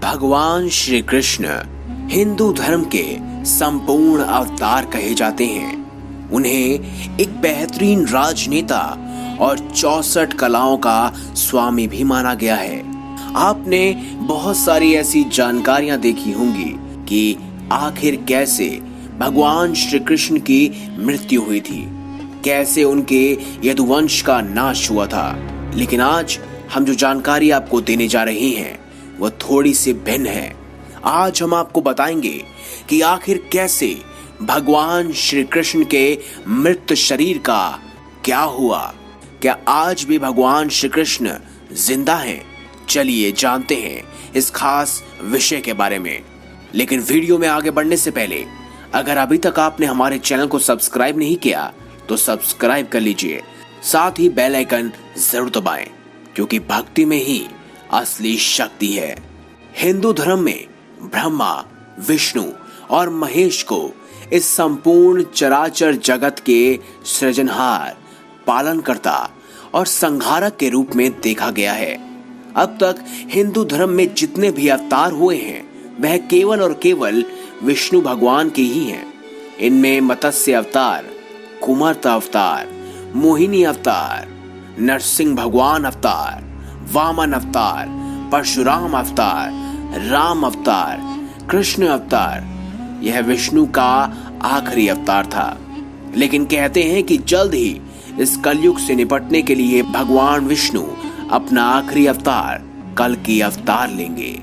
भगवान श्री कृष्ण हिंदू धर्म के संपूर्ण अवतार कहे जाते हैं। उन्हें एक बेहतरीन राजनेता और 64 कलाओं का स्वामी भी माना गया है। आपने बहुत सारी ऐसी जानकारियां देखी होंगी कि आखिर कैसे भगवान श्री कृष्ण की मृत्यु हुई थी, कैसे उनके यदुवंश का नाश हुआ था। लेकिन आज हम जो जानकारी आपको देने जा रहे हैं वह थोड़ी सी भिन्न है। आज हम आपको बताएंगे कि आखिर कैसे भगवान श्री कृष्ण के मृत शरीर का क्या हुआ। क्या आज भी भगवान श्री कृष्ण जिंदा हैं? चलिए जानते हैं इस खास विषय के बारे में। लेकिन वीडियो में आगे बढ़ने से पहले अगर अभी तक आपने हमारे चैनल को सब्सक्राइब नहीं किया तो सब्सक्राइब कर लीजिए, साथ ही बेल आइकन जरूर दबाएं, क्योंकि भक्ति में ही असली शक्ति है। हिंदू धर्म में ब्रह्मा, विष्णु और महेश को इस संपूर्ण चराचर जगत के सृजनहार, पालनकर्ता और संहारक के रूप में देखा गया है। अब तक हिंदू धर्म में जितने भी अवतार हुए हैं वह केवल और केवल विष्णु भगवान के ही हैं। इनमें मत्स्य अवतार, कुमारता अवतार, मोहिनी अवतार, नरसिंह भगवान अवतार, वामन अवतार, परशुराम अवतार, राम अवतार, कृष्ण अवतार, यह विष्णु का आखिरी अवतार था। लेकिन कहते हैं कि जल्द ही इस कलयुग से निपटने के लिए भगवान विष्णु अपना आखिरी अवतार कल्कि अवतार लेंगे।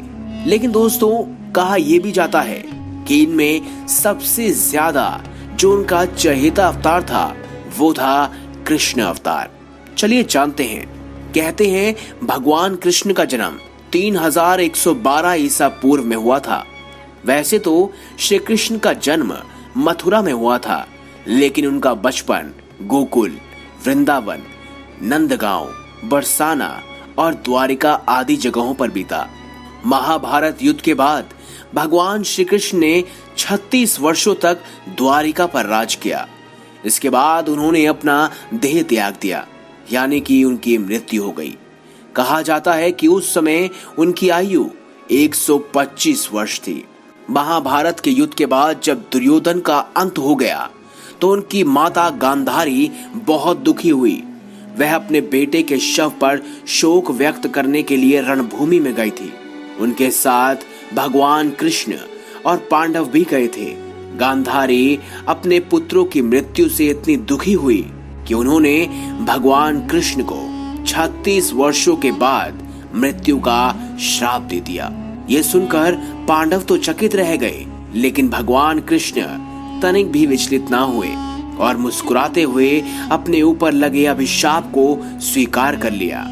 लेकिन दोस्तों, कहा यह भी जाता है कि इनमें सबसे ज्यादा जो उनका चहेता अवतार था वो था कृष्ण अवतार। चलिए जानते हैं। कहते हैं भगवान कृष्ण का जन्म 3112 ईसा पूर्व में हुआ था। वैसे तो श्री कृष्ण का जन्म मथुरा में हुआ था, लेकिन उनका बचपन गोकुल, वृंदावन, नंदगांव, बरसाना और द्वारिका आदि जगहों पर बीता। महाभारत युद्ध के बाद भगवान श्री कृष्ण ने 36 वर्षों तक द्वारिका पर राज किया। इसके बाद उन्होंने अपना देह त्याग दिया, यानी कि उनकी मृत्यु हो गई। कहा जाता है कि उस समय उनकी आयु 125 वर्ष थी। महाभारत के युद्ध के बाद जब दुर्योधन का अंत हो गया तो उनकी माता गांधारी बहुत दुखी हुई। वह अपने बेटे के शव पर शोक व्यक्त करने के लिए रणभूमि में गई थी। उनके साथ भगवान कृष्ण और पांडव भी गए थे। गांधारी अपने पुत्रों की मृत्यु से इतनी दुखी हुई कि उन्होंने भगवान कृष्ण को 36 वर्षों के बाद मृत्यु का श्राप दे दिया। ये सुनकर पांडव तो चकित रह गए, लेकिन भगवान कृष्ण तनिक भी विचलित ना हुए और मुस्कुराते हुए अपने ऊपर लगे अभिशाप को स्वीकार कर लिया।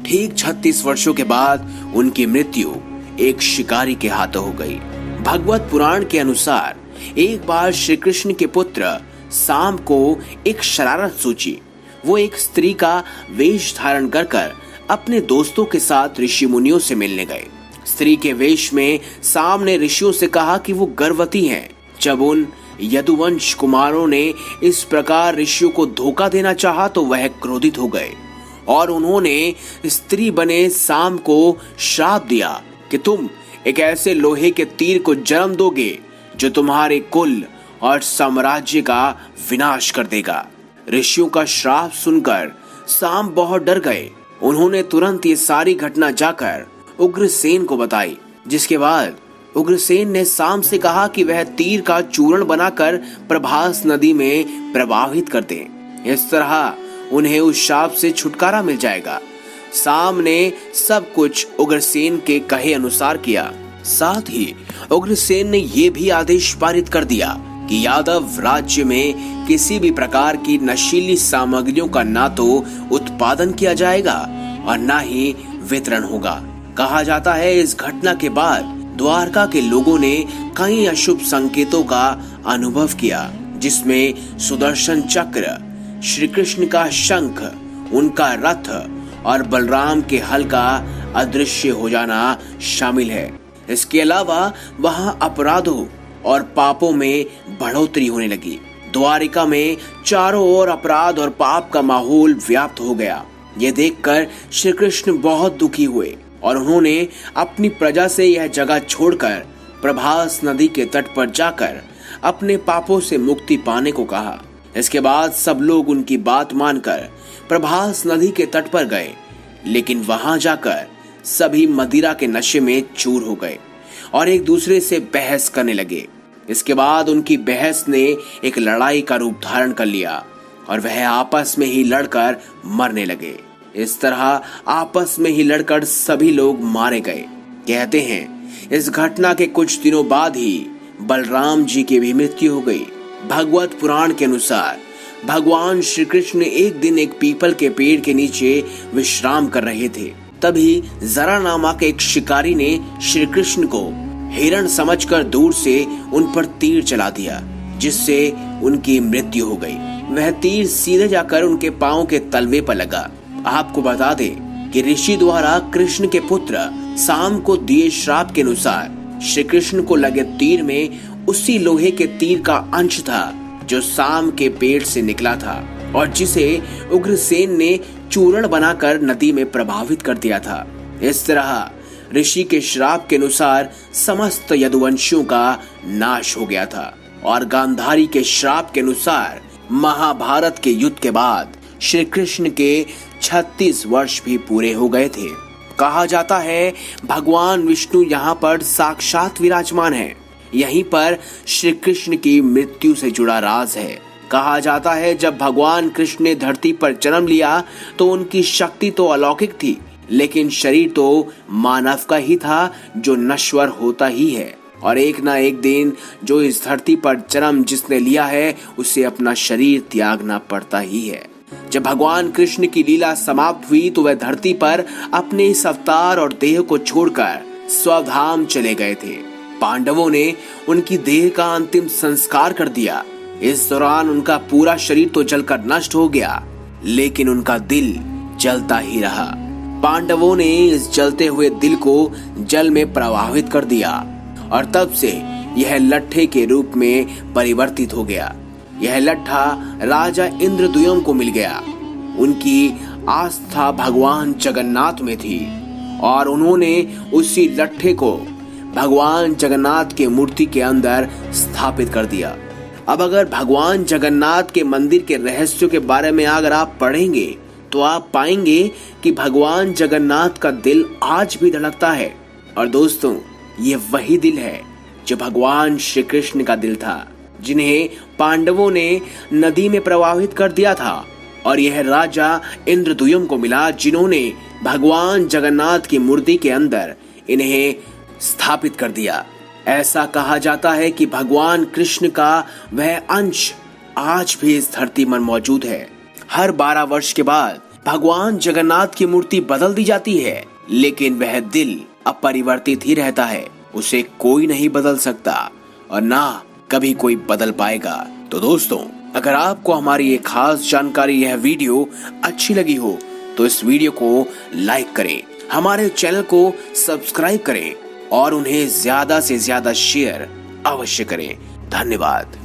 ठीक 36 वर्षों के बाद उनकी मृत्यु एक शिकारी के हाथों हो गई। भगवत पुराण के अनुसार एक बार श्री कृष्ण के पुत्र साम को एक शरारत सूझी। वो एक स्त्री का वेश धारण कर अपने दोस्तों के साथ ऋषि मुनियों से मिलने गए। स्त्री के वेश में साम ने ऋषियों से कहा कि वो गर्भवती हैं। जब उन यदुवंश कुमारों ने इस प्रकार ऋषियों को धोखा देना चाहा तो वह क्रोधित हो गए और उन्होंने स्त्री बने साम को श्राप दिया कि तुम एक ऐसे लोहे के तीर को जन्म दोगे जो तुम्हारे कुल और साम्राज्य का विनाश कर देगा। ऋषियों का श्राप सुनकर साम बहुत डर गए। उन्होंने तुरंत ये सारी घटना जाकर उग्रसेन को बताई, जिसके बाद उग्रसेन ने साम से कहा कि वह तीर का चूर्ण बनाकर प्रभास नदी में प्रवाहित कर दे। इस तरह उन्हें उस शाप से छुटकारा मिल जाएगा। साम ने सब कुछ उग्रसेन के कहे अनुसार किया। साथ ही उग्रसेन ने यह भी आदेश पारित कर दिया कि यादव राज्य में किसी भी प्रकार की नशीली सामग्रियों का ना तो उत्पादन किया जाएगा और ना ही वितरण होगा। कहा जाता है इस घटना के बाद द्वारका के लोगों ने कई अशुभ संकेतों का अनुभव किया, जिसमें सुदर्शन चक्र, श्री कृष्ण का शंख, उनका रथ और बलराम के हल का अदृश्य हो जाना शामिल है। इसके अलावा वहां अपराधों और पापों में बढ़ोतरी होने लगी। द्वारिका में चारों ओर अपराध और पाप का माहौल व्याप्त हो गया। ये देखकर श्री कृष्ण बहुत दुखी हुए। और उन्होंने अपनी प्रजा से यह जगह छोड़कर प्रभास नदी के तट पर जाकर अपने पापों से मुक्ति पाने को कहा। इसके बाद सब लोग उनकी बात मानकर प्रभास नदी के तट पर गए, लेकिन वहां जाकर सभी मदिरा के नशे में चूर हो गए और एक दूसरे से बहस करने लगे। इसके बाद उनकी बहस ने एक लड़ाई का रूप धारण कर लिया और वह आपस में ही लड़कर मरने लगे। इस तरह आपस में ही लड़कर सभी लोग मारे गए। कहते हैं इस घटना के कुछ दिनों बाद ही बलराम जी की भी मृत्यु हो गई। भगवत पुराण के अनुसार भगवान श्री कृष्ण एक दिन एक पीपल के पेड़ के नीचे विश्राम कर रहे थे। तभी जरा नामक एक शिकारी ने श्री कृष्ण को हिरण समझकर दूर से उन पर तीर चला दिया, जिससे उनकी मृत्यु हो गई। वह तीर सीधे जाकर उनके पांव के तलवे पर लगा। आपको बता दें कि ऋषि द्वारा कृष्ण के पुत्र साम को दिए श्राप के अनुसार श्री कृष्ण को लगे तीर में उसी लोहे के तीर का अंश था जो साम के पेट से निकला था और जिसे उग्रसेन ने चूर्ण बनाकर नदी में प्रभावित कर दिया था। इस तरह ऋषि के श्राप के अनुसार समस्त यदुवंशियों का नाश हो गया था और गांधारी के श्राप के अनुसार महाभारत के युद्ध के बाद श्री कृष्ण के 36 वर्ष भी पूरे हो गए थे। कहा जाता है भगवान विष्णु यहाँ पर साक्षात विराजमान है। यहीं पर श्री कृष्ण की मृत्यु से जुड़ा राज है। कहा जाता है जब भगवान कृष्ण ने धरती पर जन्म लिया तो उनकी शक्ति तो अलौकिक थी, लेकिन शरीर तो मानव का ही था जो नश्वर होता ही है और एक ना एक दिन जो इस धरती पर जन्म जिसने लिया है उसे अपना शरीर त्यागना पड़ता ही है। जब भगवान कृष्ण की लीला समाप्त हुई तो वह धरती पर अपने इस अवतार और देह को छोड़कर स्वधाम चले गए थे। पांडवों ने उनकी देह का अंतिम संस्कार कर दिया। इस दौरान उनका पूरा शरीर तो जलकर नष्ट हो गया, लेकिन उनका दिल जलता ही रहा। पांडवों ने इस जलते हुए दिल को जल में प्रवाहित कर दिया और तब से यह लट्ठे के रूप में परिवर्तित हो गया। यह लट्ठा राजा इंद्रद्युम्न को मिल गया। उनकी आस्था भगवान जगन्नाथ में थी और उन्होंने उसी लट्ठे को भगवान जगन्नाथ के मूर्ति के अंदर स्थापित कर दिया। अब अगर भगवान जगन्नाथ के मंदिर के रहस्यों के बारे में अगर आप पढ़ेंगे तो आप पाएंगे कि भगवान जगन्नाथ का दिल आज भी धड़कता है। और दोस्तों, ये वही दिल है जो भगवान श्री कृष्ण का दिल था, जिन्हें पांडवों ने नदी में प्रवाहित कर दिया था और यह राजा इंद्रद्युम्न को मिला, जिन्होंने भगवान जगन्नाथ की मूर्ति के अंदर इन्हें स्थापित कर दिया। ऐसा कहा जाता है कि भगवान कृष्ण का वह अंश आज भी इस धरती पर मौजूद है। हर 12 वर्ष के बाद भगवान जगन्नाथ की मूर्ति बदल दी जाती है, लेकिन वह दिल अपरिवर्तित ही रहता है। उसे कोई नहीं बदल सकता और ना कभी कोई बदल पाएगा। तो दोस्तों, अगर आपको हमारी ये खास जानकारी, यह वीडियो अच्छी लगी हो तो इस वीडियो को लाइक करें, हमारे चैनल को सब्सक्राइब करें और उन्हें ज्यादा से ज्यादा शेयर अवश्य करें। धन्यवाद।